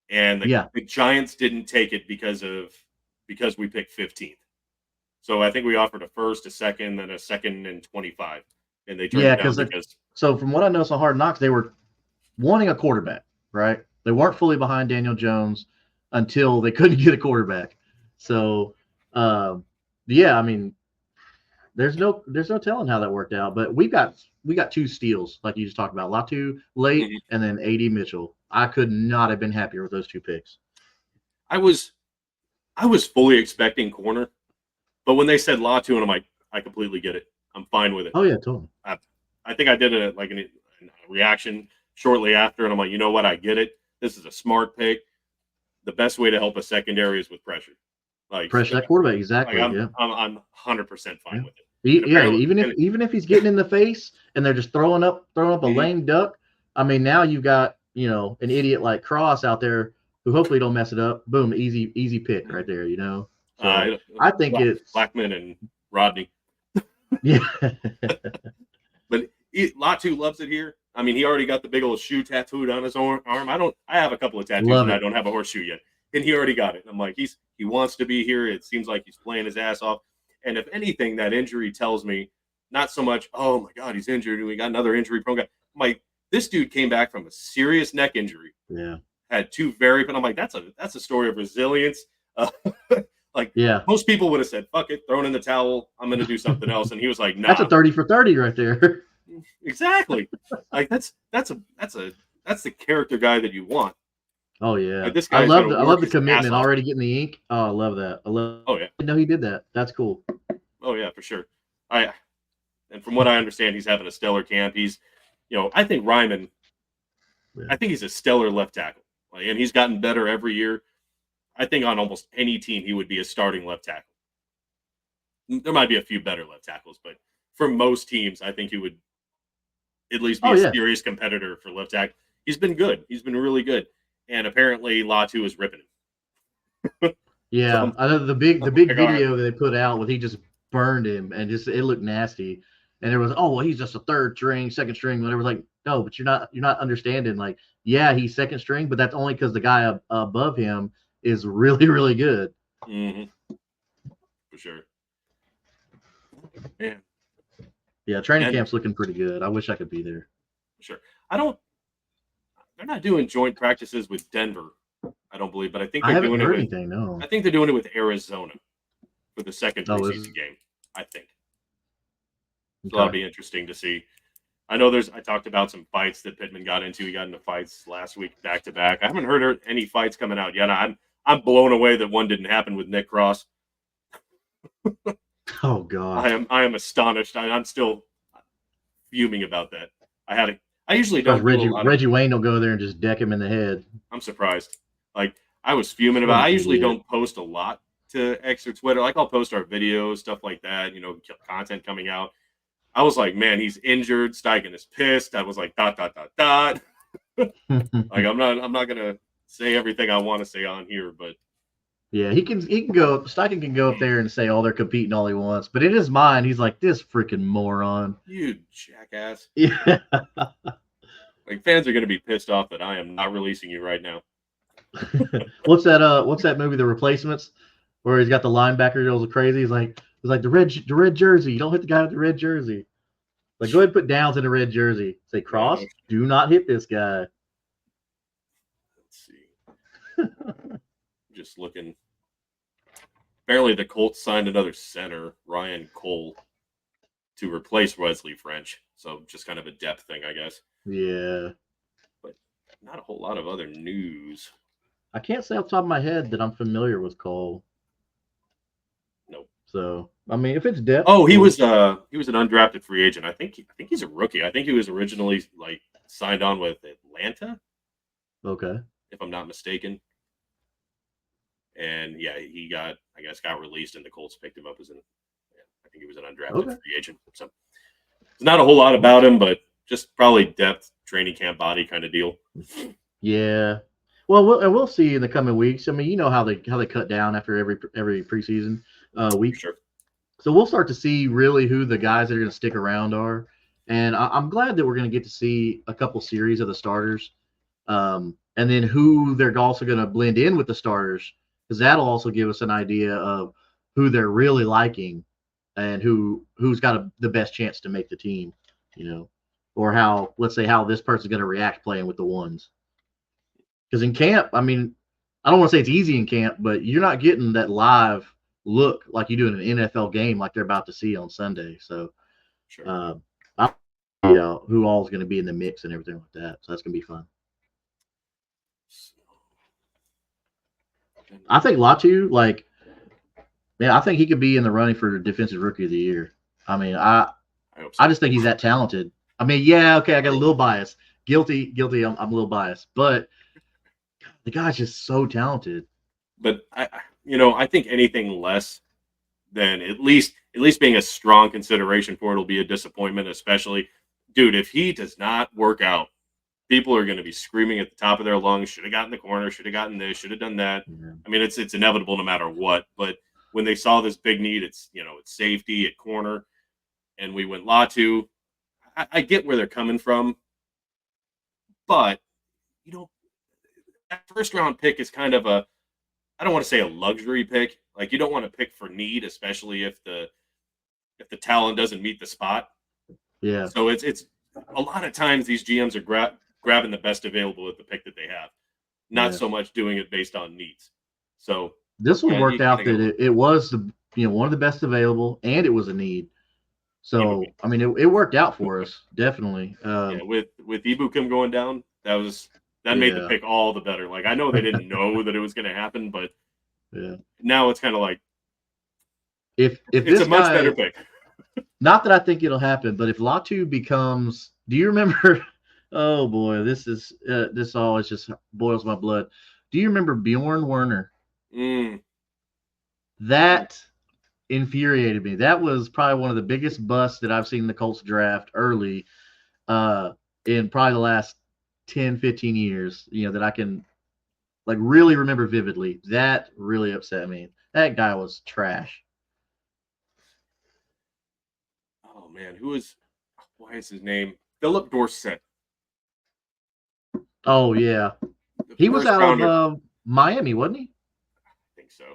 And the Giants didn't take it because we picked 15th. So I think we offered a first, a second, then a second and 25. And they turned it down because. So from what I know, so Hard Knocks, they were wanting a quarterback, right? They weren't fully behind Daniel Jones until they couldn't get a quarterback. So, I mean, there's no telling how that worked out. But we got 2 steals, like you just talked about, Latu late, and then A.D. Mitchell. I could not have been happier with those 2 picks. I was fully expecting corner, but when they said Latu, and I'm like, I completely get it. I'm fine with it. Oh yeah, totally. I think I did a reaction shortly after, and I'm like, you know what? I get it. This is a smart pick. The best way to help a secondary is with pressure. Like, pressure that quarterback, exactly. I'm 100% fine with it. Even if he's getting in the face and they're just throwing up a lame duck. I mean, now you've got an idiot like Cross out there who hopefully don't mess it up. Boom, easy pick right there. So I think it's Blackman and Rodney. Yeah, but Latu loves it here. I mean, he already got the big old shoe tattooed on his arm. I have a couple of tattoos, and I don't have a horseshoe yet. And he already got it. I'm like, he wants to be here. It seems like he's playing his ass off. And if anything, that injury tells me not so much, oh my God, he's injured, and we got another injury prone guy. I'm like, this dude came back from a serious neck injury. Yeah. Had 2 but I'm like, that's a story of resilience. Most people would have said, fuck it, thrown in the towel. I'm going to do something else. And he was like, nah. That's a 30 for 30 right there. Exactly. Like that's the character guy that you want. Oh yeah. Like, I love the commitment already getting the ink. Oh, I love that. Oh yeah. I know he did that. That's cool. Oh yeah, for sure. And from what I understand, he's having a stellar camp. He's, I think Ryman, I think he's a stellar left tackle. And he's gotten better every year. I think on almost any team, he would be a starting left tackle. There might be a few better left tackles, but for most teams, I think he would at least be a serious competitor for left tackle. He's been good. He's been really good. And apparently Latu is ripping him. Yeah, I know the big video that they put out with he just burned him and it looked nasty. And there was, he's just a third string, second string, whatever. Like, no, but you're not understanding. Like, yeah, he's second string, but that's only because the guy above him is really, really good. Mm-hmm. For sure. Yeah. Yeah, training camp's looking pretty good. I wish I could be there. Sure. They're not doing joint practices with Denver, I don't believe, but I think they're doing it with anything, no. I think they're doing it with Arizona for the second preseason game, I think. So that'll be interesting to see. I know I talked about some fights that Pittman got into. He got into fights last week back to back. I haven't heard any fights coming out yet. I'm blown away that one didn't happen with Nick Cross. Oh God. I am astonished. I'm still fuming about that. I usually don't. Reggie Wayne will go there and just deck him in the head. I'm surprised. Like, I was fuming about. I usually don't post a lot to X or Twitter. Like, I'll post our videos, stuff like that. Content coming out. I was like, man, he's injured. Steichen is pissed. I was like, ... Like, I'm not gonna say everything I want to say on here, but yeah, he can go. Steichen can go up there and say, they're competing all he wants, but in his mind, he's like, this freaking moron. You jackass. Yeah. Like, fans are gonna be pissed off that I am not releasing you right now. What's that movie, The Replacements, where he's got the linebacker goes crazy? He's like the red jersey. You don't hit the guy with the red jersey. Like, go ahead and put Downs in a red jersey. Say, Cross, do not hit this guy. Let's see. Just looking. Apparently, the Colts signed another center, Ryan Cole, to replace Wesley French. So just kind of a depth thing, I guess. Yeah. But not a whole lot of other news. I can't say off the top of my head that I'm familiar with Cole. Nope. So I mean, if it's depth. Oh, he was an undrafted free agent. I think he's a rookie. I think he was originally like signed on with Atlanta. Okay. If I'm not mistaken. And yeah, he got released, and the Colts picked him up as I think he was an undrafted free agent. So there's not a whole lot about him, but just probably depth, training camp body kind of deal. Yeah. Well, and we'll see in the coming weeks. I mean, you know how they cut down after every preseason week. Sure. So we'll start to see really who the guys that are going to stick around are. And I'm glad that we're going to get to see a couple series of the starters, and then who they're also going to blend in with the starters, because that'll also give us an idea of who they're really liking and who's got the best chance to make the team, or how, let's say, how this person's going to react playing with the ones. Because in camp, I mean, I don't want to say it's easy in camp, but you're not getting that live look like you do in an NFL game like they're about to see on Sunday. So, sure. Who all is going to be in the mix and everything like that. So that's going to be fun. I think Latu, I think he could be in the running for Defensive Rookie of the Year. I mean, I just think he's that talented. I mean, yeah, okay, I got a little bias. Guilty. I'm a little biased, but the guy's just so talented. But I think anything less than at least being a strong consideration for it will be a disappointment, especially, dude, if he does not work out, people are going to be screaming at the top of their lungs, should have gotten the corner, should have gotten this, should have done that. Yeah. I mean, it's inevitable no matter what. But when they saw this big need, it's safety at corner, and we went Latu. I get where they're coming from, but that first round pick is kind of I don't want to say a luxury pick. Like, you don't want to pick for need, especially if the talent doesn't meet the spot. Yeah. So it's a lot of times these GMs are grabbing the best available with the pick that they have, not so much doing it based on needs. So this one worked out that it was one of the best available, and it was a need. So I mean, it worked out for us, definitely. With Ibukum going down, that made the pick all the better. Like, I know they didn't know that it was going to happen, but now it's kind of like if it's a much better pick. Not that I think it'll happen, but if Latu becomes, do you remember? Oh boy, this always just boils my blood. Do you remember Bjorn Werner? That infuriated me. That was probably one of the biggest busts that I've seen in the Colts draft early, in probably the last 10, 15 years, that I can really remember vividly. That really upset me. That guy was trash. Oh man, why is his name Philip Dorsett? Oh yeah, he was out of Miami, wasn't he? I think so.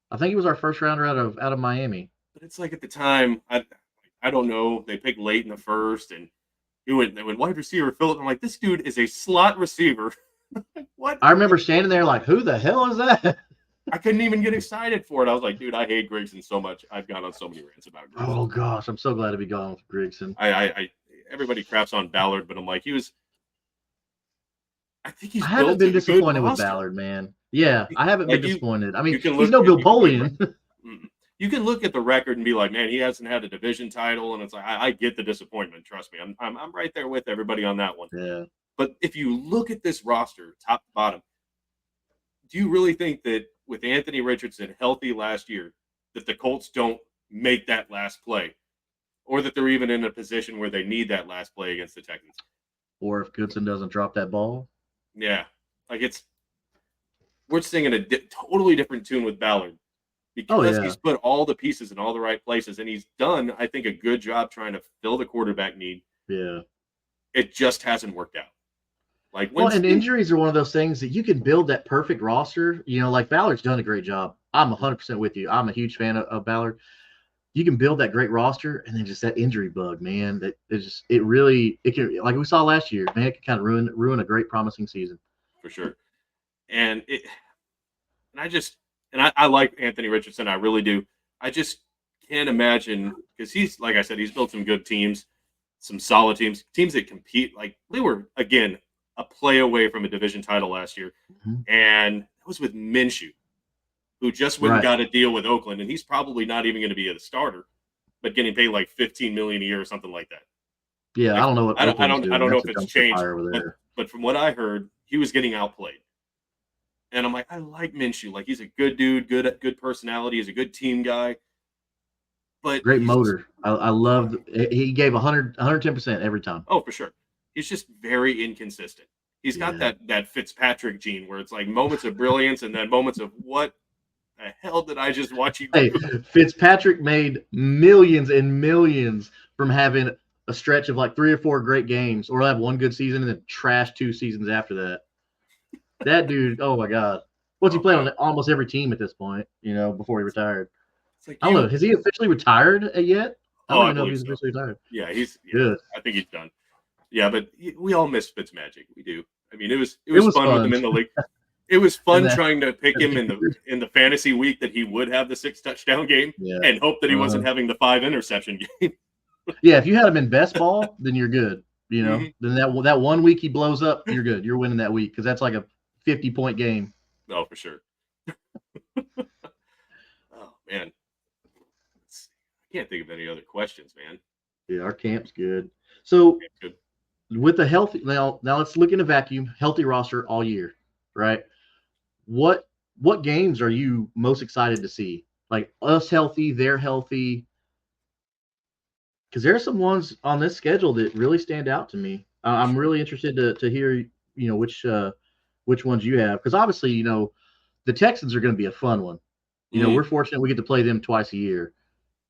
I think he was our first rounder out of Miami. But it's like, at the time, I don't know. They picked late in the first, and they went wide receiver Philip. I'm like, this dude is a slot receiver. What? I remember standing there like, who the hell is that? I couldn't even get excited for it. I was like, dude, I hate Grigson so much. I've gone on so many rants about Grigson. Oh gosh, I'm so glad to be gone with Grigson. Everybody craps on Ballard, but I'm like, I haven't been disappointed with Ballard, man. Yeah, I haven't been disappointed. I mean, he's no Bill Polian. You can look at the record and be like, man, he hasn't had a division title, and it's like, I get the disappointment. Trust me, I'm right there with everybody on that one. Yeah. But if you look at this roster, top to bottom, do you really think that with Anthony Richardson healthy last year, that the Colts don't make that last play, or that they're even in a position where they need that last play against the Texans? Or if Goodson doesn't drop that ball? Yeah, we're singing a totally different tune with Ballard, because he's put all the pieces in all the right places, and he's done, I think, a good job trying to fill the quarterback need. Yeah. It just hasn't worked out. And injuries are one of those things that you can build that perfect roster. Like Ballard's done a great job. I'm 100% with you. I'm a huge fan of Ballard. You can build that great roster, and then just that injury bug, man. That is just it can, like we saw last year, man. It can kind of ruin a great promising season. For sure. And I like Anthony Richardson. I really do. I just can't imagine because he's like I said, he's built some good teams, some solid teams that compete. Like they were again a play away from a division title last year, Mhm. and it was with Minshew, who just went and Right. got a deal with Oakland, and he's probably not even going to be the starter, but getting paid like $15 million a year or something like that. Yeah, I Like don't know what Oakland's I doing. don't know That's if a it's dumpster changed, fire over there. but from what I heard, he was getting outplayed. And I'm like, I like Minshew. Like he's a good dude, good personality. He's a good team guy. But Great he's just motor. I loved. He gave 110% every time. for sure. He's just very inconsistent. He's got Yeah. that Fitzpatrick gene where it's like moments of brilliance and then moments of what the hell did I just watch you Hey, do? Fitzpatrick made millions and millions from having a stretch of like 3 or 4 great games, or have one good season and then trash 2 seasons after that. That dude, oh my God. What's he Oh playing man, on almost every team at this point, before he retired? it's like I don't know. you. Has he officially retired yet? I Oh, don't I even know if believe he's so. officially retired. Yeah. Good. I think he's done. Yeah, but we all miss Fitzmagic. We do. I mean, it It was was fun with fun. him in the league. It was And fun that, trying to pick as him good. in the fantasy week that he would have the 6 touchdown game Yeah. and hope that he wasn't having the 5 interception game. Yeah, if you had him in best ball, then you're good. Mhm. Then that one week he blows up, you're good. You're winning that week because that's like a 50-point game. Oh, for sure. Oh man, I can't think of any other questions, man. Yeah, our camp's good. So Good. with the healthy now let's look in a vacuum, healthy roster all year, right? What what games are you most excited to see? Like us healthy, they're healthy. Because there are some ones on this schedule that really stand out to me. For I'm sure. really interested to hear which ones you have because obviously the Texans are going to be a fun one. Mm, We're fortunate we get to play them twice a year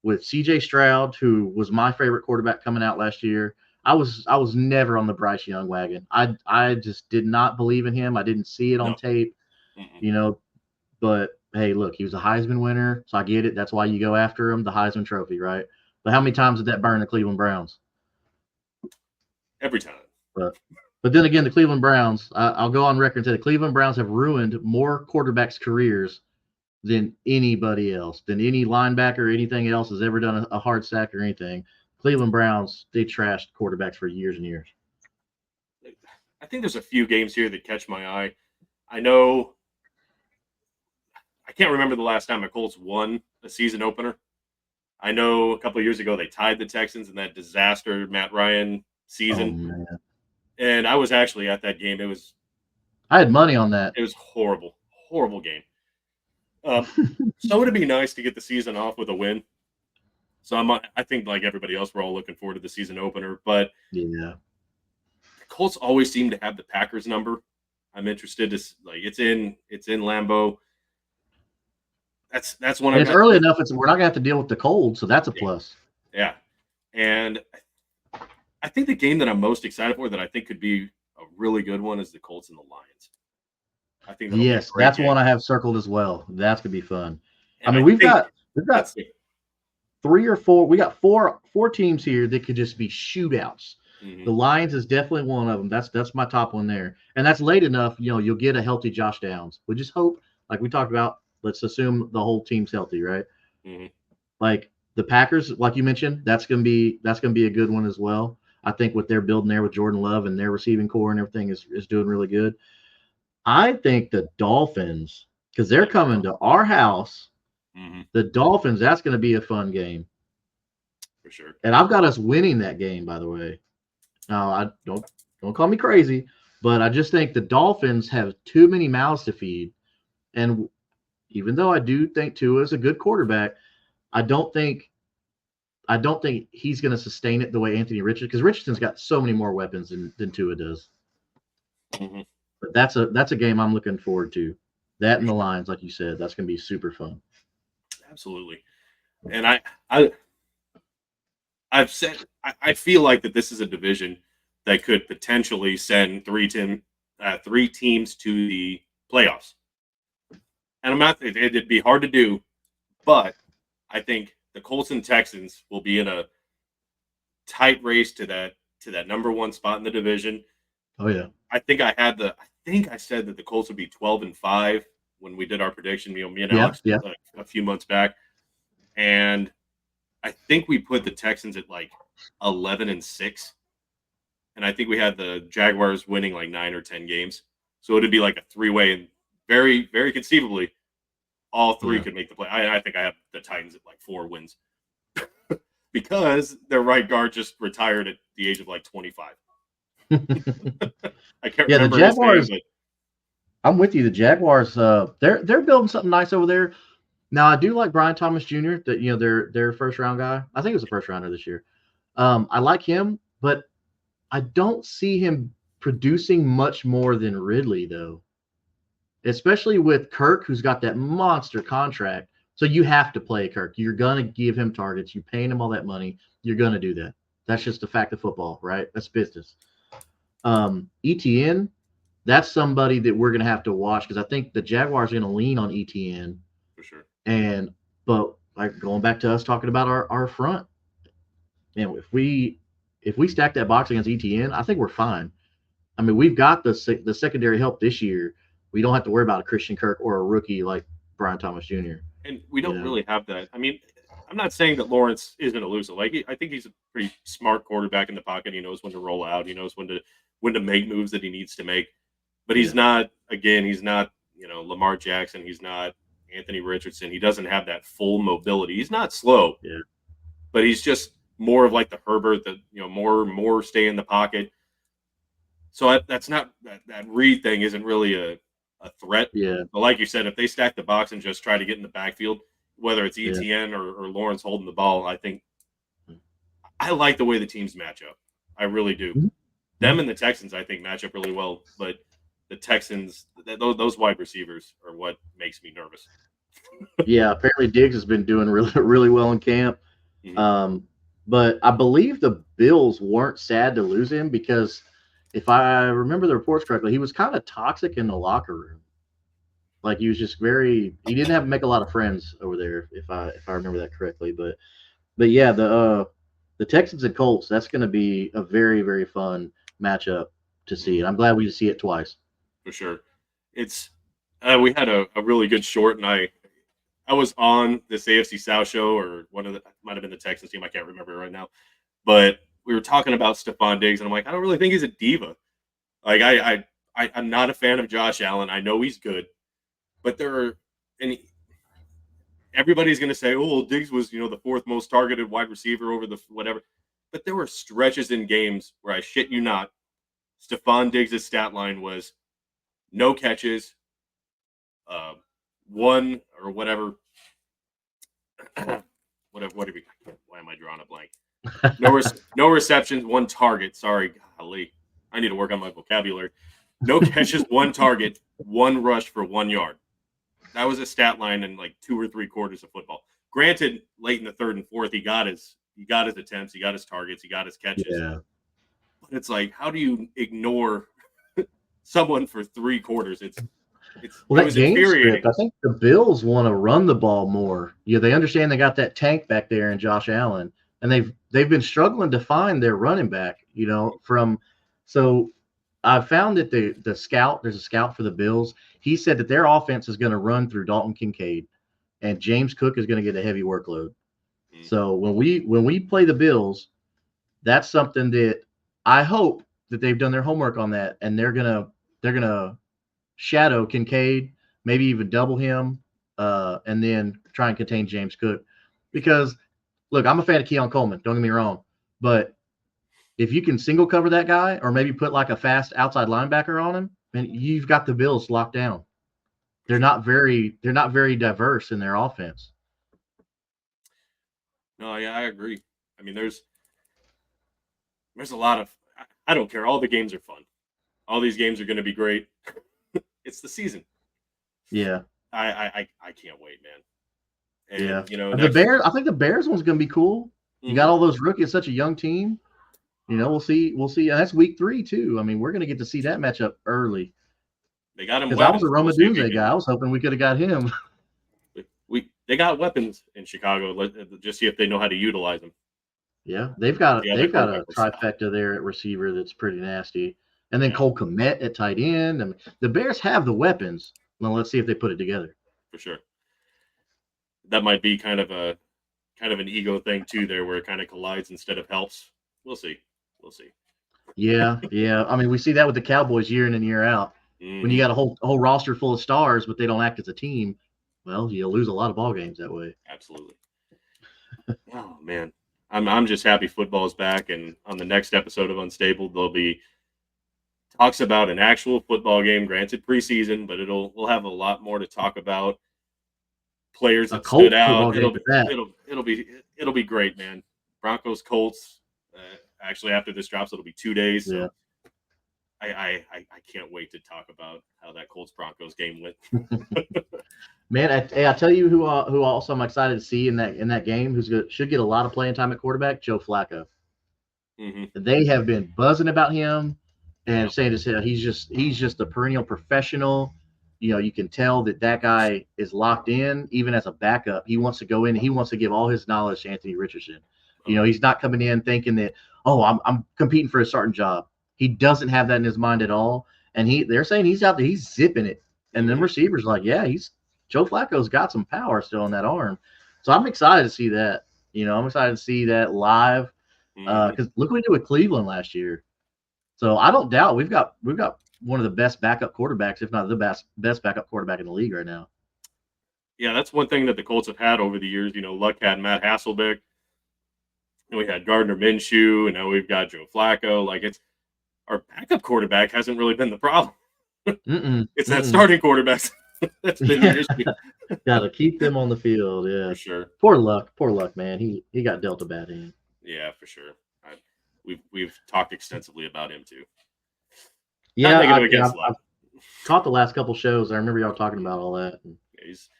with C.J. Stroud, who was my favorite quarterback coming out last year. I was never on the Bryce Young wagon. I just did not believe in him. I didn't see it on no. tape, Mm-mm. you know. But hey, look, he was a Heisman winner, so I get it. That's why you go after him, the Heisman Trophy, right? But how many times did that burn the Cleveland Browns? Every time. But but then again, the Cleveland Browns, I'll go on record and say the Cleveland Browns have ruined more quarterbacks' careers than anybody else, than any linebacker or anything else has ever done a hard sack or anything. Cleveland Browns, they trashed quarterbacks for years and years. I think there's a few games here that catch my eye. I know I can't remember the last time the Colts won a season opener. I know a couple of years ago they tied the Texans in that disaster Matt Ryan Oh season, man, and I was actually at that game. I had money on that. It was horrible, horrible game. So it'd be nice to get the season off with a win. So I think like everybody else, we're all looking forward to the season opener. But Yeah, the Colts always seem to have the Packers number. I'm interested to like it's in Lambeau. That's one and I've it's got. early enough. We're not gonna have to deal with the cold, so that's a Yeah, plus. yeah. And I think the game that I'm most excited for that I think could be a really good one is the Colts and the Lions. I think that'll be a Yes, great that's game. one I have circled as well. That's gonna be fun. I And mean, I we've think got we've got that's the 3 or 4. We got four teams here that could just be shootouts. mhm. The Lions is definitely one of them. That's my top one there, and that's late enough. You'll get a healthy Josh Downs. We just hope, like we talked about. Let's assume the whole team's healthy, right? Mhm. Like the Packers, like you mentioned, that's gonna be a good one as well. I think what they're building there with Jordan Love and their receiving core and everything is doing really good. I think the Dolphins, because they're coming to our house, Mhm. the Dolphins, that's going to be a fun game. For sure. And I've got us winning that game, by the way. Now, I don't call me crazy, but I just think the Dolphins have too many mouths to feed. And even though I do think Tua is a good quarterback, I don't think he's going to sustain it the way Anthony Richardson, because Richardson's got so many more weapons than Tua does. Mhm. But that's a game I'm looking forward to. That For and the sure. Lions, like you said, that's going to be super fun. Absolutely. And I I've said I feel like that this is a division that could potentially send three teams to the playoffs. And I'm not. It'd be hard to do, but I think the Colts and Texans will be in a tight race to that number one spot in the division. Oh yeah. I think I said that the Colts would be 12-5. when we did our prediction. Me and Yeah, Alex yeah. a few months back, and I think we put the Texans at like 11-6, and I think we had the Jaguars winning like 9 or 10 games. So it'd be like a three-way, and very, very conceivably, all three Yeah. could make the play. I think I have the Titans at like 4 wins because their right guard just retired at the age of like 25. I can't Yeah, the remember his name, Jaguars. but I'm with you. The Jaguars. They're building something nice over there. Now I do like Brian Thomas Jr. That their first round guy. I think it was a first rounder this year. I like him, but I don't see him producing much more than Ridley though. Especially with Kirk, who's got that monster contract. So you have to play Kirk. You're gonna give him targets. You're paying him all that money. You're gonna do that. That's just a fact of football, right? That's business. ETN, that's somebody that we're gonna have to watch because I think the Jaguars are gonna lean on ETN. for sure. But like going back to us talking about our front, man, if we stack that box against ETN, I think we're fine. I mean, we've got the secondary help this year. We don't have to worry about a Christian Kirk or a rookie like Brian Thomas Jr. And we You don't know, really have that. I mean, I'm not saying that Lawrence isn't elusive. Like I think he's a pretty smart quarterback in the pocket. He knows when to roll out. He knows when to make moves that he needs to make. But he's not. Again, he's not. Lamar Jackson. He's not Anthony Richardson. He doesn't have that full mobility. He's not slow. Yeah. But he's just more of like the Herbert that more stay in the pocket. So that's not that Reed thing isn't really a threat. Yeah. But like you said, if they stack the box and just try to get in the backfield, whether it's Yeah. ETN or Lawrence holding the ball, I think I like the way the teams match up. I really do. Mhm. Them and the Texans, I think, match up really well. But the Texans, those wide receivers are what makes me nervous. Yeah. Apparently Diggs has been doing really, really well in camp. Mhm. But I believe the Bills weren't sad to lose him because if I remember the reports correctly, he was kind of toxic in the locker room. Like he was just he didn't have to make a lot of friends over there, if I remember that correctly. But yeah, the Texans and Colts, that's going to be a very, very fun matchup to see, and I'm glad we see it twice. For sure. It's we had a really good short, and I was on this AFC South show, or one of the might have been the Texans team. I can't remember right now, but we were talking about Stephon Diggs, and I'm like, I don't really think he's a diva. Like I'm not a fan of Josh Allen. I know he's good, but everybody's going to say, oh, well, Diggs was the fourth most targeted wide receiver over the whatever. But there were stretches in games where I shit you not, Stephon Diggs' stat line was no catches, one or whatever. Whatever. Why am I drawing a blank? No receptions, one target. Sorry, golly, I need to work on my vocabulary. No catches, one target, one rush for 1 yard. That was a stat line in like 2 or 3 quarters of football. Granted, late in the third and fourth, he got his attempts, he got his targets, he got his catches. Yeah. But it's like, how do you ignore someone for 3 quarters? It was game infuriating. script, I think the Bills want to run the ball more. Yeah, they understand they got that tank back there in Josh Allen, and they've been struggling to find their running back. So I found that the scout, there's a scout for the Bills. He said that their offense is going to run through Dalton Kincaid, and James Cook is going to get a heavy workload. So when we play the Bills, that's something that I hope that they've done their homework on that, and they're gonna shadow Kincaid, maybe even double him, and then try and contain James Cook. Because look, I'm a fan of Keon Coleman. Don't get me wrong, but if you can single cover that guy, or maybe put like a fast outside linebacker on him, and you've got the Bills locked down. They're not very diverse in their offense. No, yeah, I agree. I mean, there's a lot of I don't care. All the games are fun. All these games are going to be great. It's the season. Yeah. I can't wait, man. And, yeah. The Bears. I think the Bears one's going to be cool. You got all those rookies, such a young team. We'll see. And that's week 3 too. I mean, we're going to get to see that matchup early. They got him. Because I was a Roma Doomsday guy. I was hoping we could have got him. They got weapons in Chicago. Let's just see if they know how to utilize them. Yeah, they've got a trifecta there at receiver that's pretty nasty, and then Cole Kmet at tight end. I mean, the Bears have the weapons. Well, let's see if they put it together. For sure. That might be kind of an ego thing too there, where it kind of collides instead of helps. We'll see. We'll see. Yeah, yeah. I mean, we see that with the Cowboys year in and year out. When you Mm-hmm. got a whole roster full of stars, but they don't act as a team, well, you lose a lot of ball games that way. Absolutely. Oh man, I'm just happy football's back, and on the next episode of Unstable, there'll be talks about an actual football game. Granted, preseason, but we'll have a lot more to talk about. Players A that stood Colts football out. game at that. It'll be great, man. Broncos Colts. Actually, after this drops, it'll be 2 days. So Yeah. I can't wait to talk about how that Colts Broncos game went. Man, I tell you who also I'm excited to see in that game, should get a lot of playing time at quarterback, Joe Flacco. Mm-hmm. They have been buzzing about him and Yep. saying to he's just a perennial professional. You know, you can tell that guy is locked in, even as a backup. He wants to go in. He wants to give all his knowledge to Anthony Richardson. You know, he's not coming in thinking that, oh, I'm competing for a starting job. He doesn't have that in his mind at all. And they're saying he's out there, he's zipping it. And then receivers are like, yeah, Joe Flacco's got some power still in that arm. So I'm excited to see that. You know, I'm excited to see that live. Because look what we did with Cleveland last year. So I don't doubt we've got one of the best backup quarterbacks, if not the best backup quarterback in the league right now. Yeah, that's one thing that the Colts have had over the years. You know, Luck had Matt Hasselbeck, and we had Gardner Minshew, and now we've got Joe Flacco. Like, it's our backup quarterback hasn't really been the problem. It's that starting quarterback that's been the issue. Got to keep them on the field, yeah. For sure. Poor Luck, man. He got dealt a bad hand. Yeah, for sure. We've talked extensively about him too. Yeah, I've caught the last couple shows. I remember y'all talking about all that. And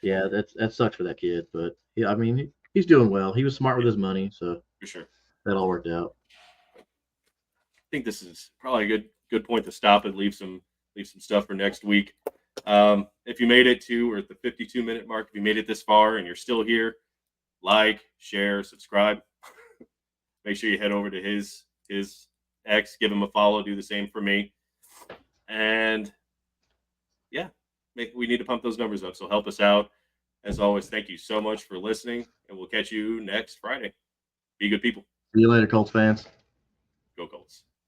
yeah, that sucks for that kid, but yeah, I mean he's doing well. He was smart with his money, so for sure that all worked out. I think this is probably a good point to stop and leave some stuff for next week. If you made it to, or at the 52-minute mark, if you made it this far and you're still here, like, share, subscribe. Make sure you head over to his X, give him a follow, do the same for me. And yeah, we need to pump those numbers up. So help us out. As always, thank you so much for listening, and we'll catch you next Friday. Be good people. See you later, Colts fans. Go Colts.